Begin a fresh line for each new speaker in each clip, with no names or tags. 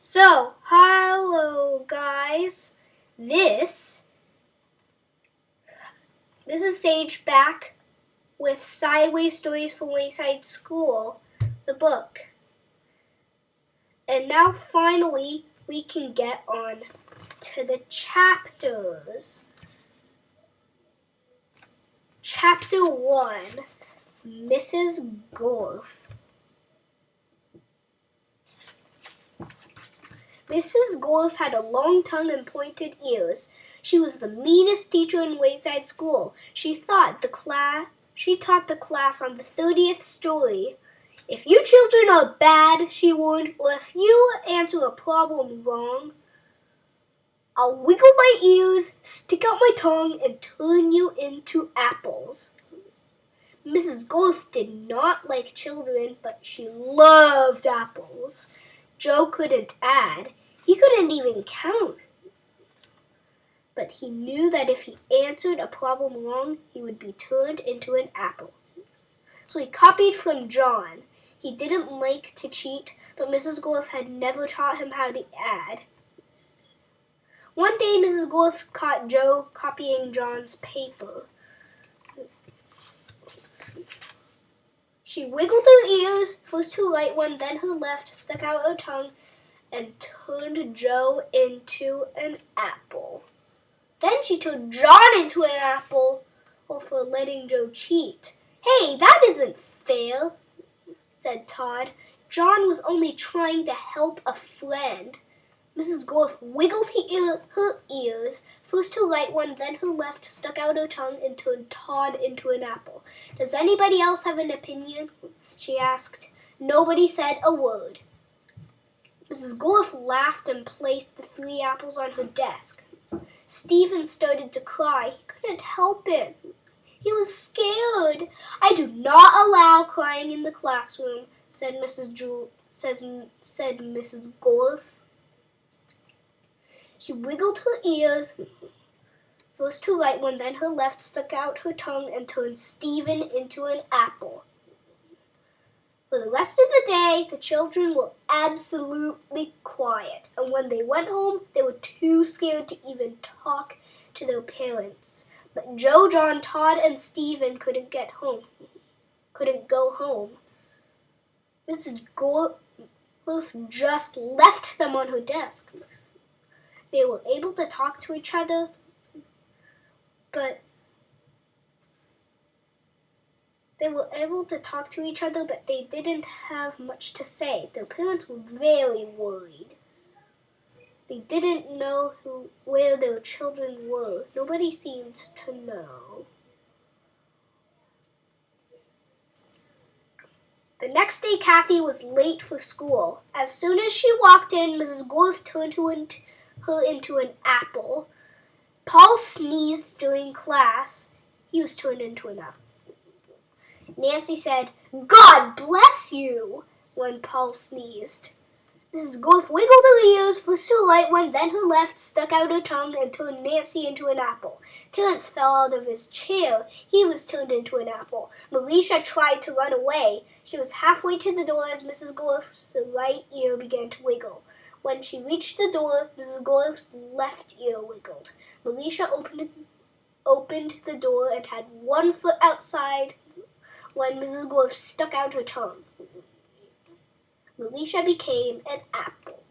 So, hello guys. This is Sage back with Sideways Stories from Wayside School, the book. And now finally we can get on to the chapters. Chapter 1, Mrs. Gorf. Mrs. Gorf had a long tongue and pointed ears. She was the meanest teacher in Wayside School. She taught the class on the 30th story. If you children are bad, she warned, or if you answer a problem wrong, I'll wiggle my ears, stick out my tongue, and turn you into apples. Mrs. Gorf did not like children, but she loved apples. Joe couldn't add. He couldn't even count. But he knew that if he answered a problem wrong, he would be turned into an apple. So he copied from John. He didn't like to cheat, but Mrs. Gorf had never taught him how to add. One day, Mrs. Gorf caught Joe copying John's paper. She wiggled her ears, first her right one, then her left, stuck out her tongue, and turned Joe into an apple. Then she turned John into an apple for letting Joe cheat. "Hey, that isn't fair," said Todd. "John was only trying to help a friend." Mrs. Gorf wiggled her ears, first her right one, then her left, stuck out her tongue, and turned Todd into an apple. "Does anybody else have an opinion?" she asked. Nobody said a word. Mrs. Gorf laughed and placed the 3 apples on her desk. Stephen started to cry. He couldn't help it. He was scared. "I do not allow crying in the classroom," said Mrs. Gorf. She wiggled her ears, first her right one, then her left, stuck out her tongue, and turned Stephen into an apple. For the rest of the day, the children were absolutely quiet, and when they went home, they were too scared to even talk to their parents. But Joe, John, Todd, and Stephen couldn't go home. Mrs. Gorf just left them on her desk. They were able to talk to each other, but they didn't have much to say. Their parents were very worried. They didn't know where their children were. Nobody seemed to know. The next day, Kathy was late for school. As soon as she walked in, Mrs. Gorf turned her into an apple. Paul sneezed during class. He was turned into an apple. Nancy said, "God bless you," when Paul sneezed. Mrs. Gorf wiggled her ears, first her right one, then her left, stuck out her tongue, and turned Nancy into an apple. Terence fell out of his chair. He was turned into an apple. Alicia tried to run away. She was halfway to the door as Mrs. Gorf's right ear began to wiggle. When she reached the door, Mrs. Gorf's left ear wiggled. Alicia opened the door and had one foot outside when Mrs. Gorf stuck out her tongue. Alicia became an apple.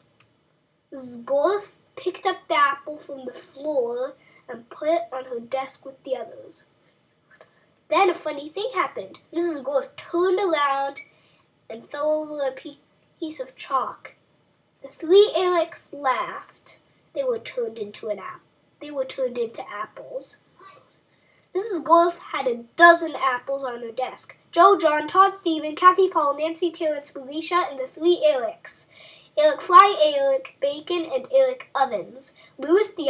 Mrs. Gorf picked up the apple from the floor and put it on her desk with the others. Then a funny thing happened. Mrs. Gorf turned around and fell over a piece of chalk. The 3 Erics laughed. They were turned into apples. Mrs. Gorf had a dozen apples on her desk. Joe, John, Todd, Stephen, Kathy, Paul, Nancy, Terence, Alicia, and the 3 Erics. Eric Fry, Eric Bacon, and Eric Ovens. Louis, the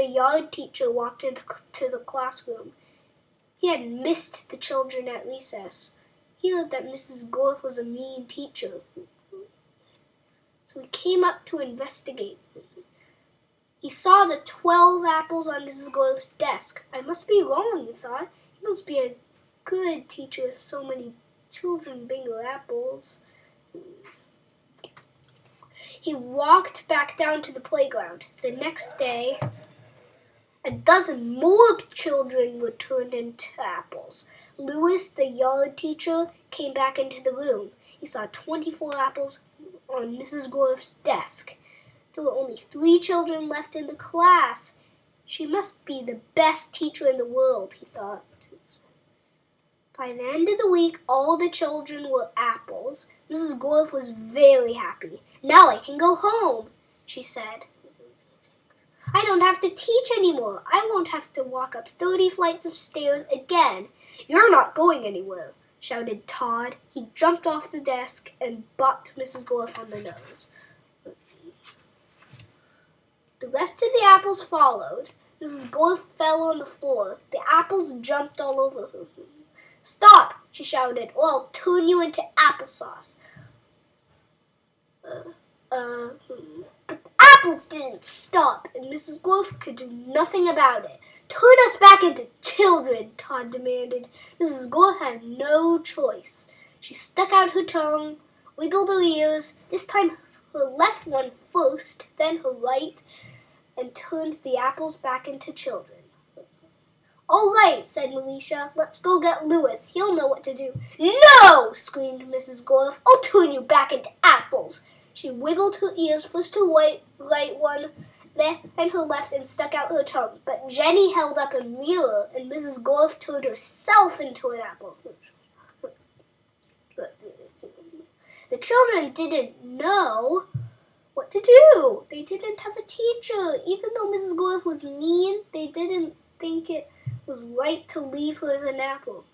yard teacher, walked into the classroom. He had missed the children at recess. He heard that Mrs. Gorf was a mean teacher. So he came up to investigate. He saw the 12 apples on Mrs. Gorf's desk. "I must be wrong," he thought. "He must be a good teacher if so many children bring her apples." He walked back down to the playground. The next day, a dozen more children were turned into apples. Louis, the yard teacher, came back into the room. He saw 24 apples on Mrs. Gorf's desk. There were only 3 children left in the class. She must be the best teacher in the world, he thought. By the end of the week, all the children were apples. Mrs. Gorf was very happy. Now I can go home, she said. I don't have to teach anymore. I won't have to walk up 30 flights of stairs again. You're not going anywhere, shouted Todd. He jumped off the desk and bopped Mrs. Gorf on the nose. The rest of the apples followed. Mrs. Gorf fell on the floor. The apples jumped all over her. Stop, she shouted, or I'll turn you into applesauce. But the apples didn't stop, and Mrs. Gorf could do nothing about it. Turn us back into children, Todd demanded. Mrs. Gorf had no choice. She stuck out her tongue, wiggled her ears, this time her left one first, then her right, and turned the apples back into children. All right, said Militia. Let's go get Louis. He'll know what to do. No, screamed Mrs. Gorf. I'll turn you back into apples. She wiggled her ears, first her right one, then her left, and stuck out her tongue. But Jenny held up a mirror, and Mrs. Gorf turned herself into an apple. The children didn't know what to do. They didn't have a teacher. Even though Mrs. Gorf was mean, they didn't think it was right to leave her as an apple.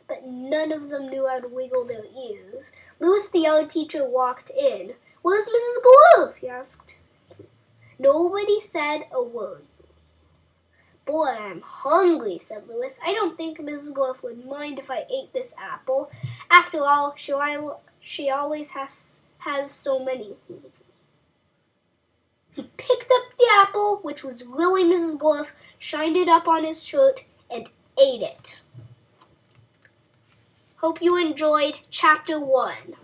But none of them knew how to wiggle their ears. Louis, the yard teacher, walked in. Where's Mrs. Gorf? He asked. Nobody said a word. Boy, I'm hungry, said Louis. I don't think Mrs. Gorf would mind if I ate this apple. After all, she always has so many. He picked up the apple, which was really Mrs. Gorf, shined it up on his shirt, and ate it. Hope you enjoyed Chapter 1.